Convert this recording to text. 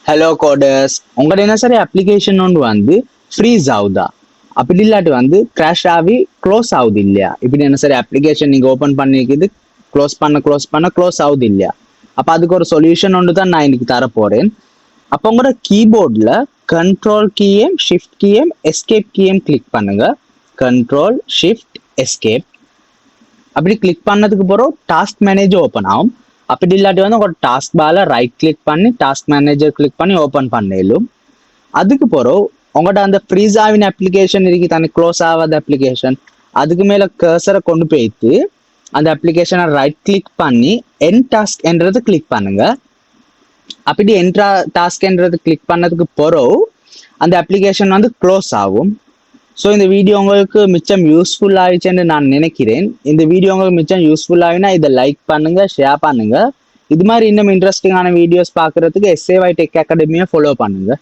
Hello coders, உங்களோட என்ன சரி அப்ளிகேஷன் ஒன்று வந்து ஃப்ரீஸ் ஆகுதா? அப்படி இல்லாட்டி வந்து கிராஷ் ஆகி க்ளோஸ் ஆகுது இல்லையா? இப்படி என்ன சரி அப்ளிகேஷன் நீங்க ஓப்பன் பண்ணிக்குது, க்ளோஸ் ஆகுது இல்லையா? அப்ப அதுக்கு ஒரு சொல்யூஷன் ஒன்று தான் நான் இன்னைக்கு தர போறேன். அப்போ உங்களோட கீபோர்ட்ல கண்ட்ரோல் கீயம், ஷிஃப்ட் கீயம், எஸ்கேப் கீயம் கிளிக் பண்ணுங்க. கண்ட்ரோல் ஷிஃப்ட் எஸ்கேப் அப்படி கிளிக் பண்ணதுக்கு பிறகு டாஸ்க் மேனேஜர் ஓப்பன் ஆகும். அப்படி இல்லாட்டி வந்து உங்களோட டாஸ்க் பால ரைட் கிளிக் பண்ணி டாஸ்க் மேனேஜர் கிளிக் பண்ணி ஓப்பன் பண்ணிடலும். அதுக்கு பிறகு உங்களோட அந்த ஃப்ரீஸ் ஆகின அப்ளிகேஷன் இருக்கு தானே, க்ளோஸ் ஆகாத அப்ளிகேஷன், அதுக்கு மேல கர்சரை கொண்டு போயிட்டு அந்த அப்ளிகேஷனை ரைட் கிளிக் பண்ணி என் டாஸ்க் என்றது கிளிக் பண்ணுங்க. அப்படி என்ட்ரா டாஸ்க்ன்றது கிளிக் பண்ணதுக்கு பிறகு அந்த அப்ளிகேஷன் வந்து க்ளோஸ் ஆகும். ஸோ இந்த வீடியோ உங்களுக்கு மிச்சம் யூஸ்ஃபுல் ஆயிடுச்சுன்னு நான் நினைக்கிறேன். இந்த வீடியோ உங்களுக்கு மிச்சம் யூஸ்ஃபுல் ஆகினா இதை லைக் பண்ணுங்க, ஷேர் பண்ணுங்க. இது மாதிரி இன்னும் இன்ட்ரெஸ்டிங்கான வீடியோஸ் பார்க்கறதுக்கு SAY Tech அகாடமியை ஃபாலோ பண்ணுங்க.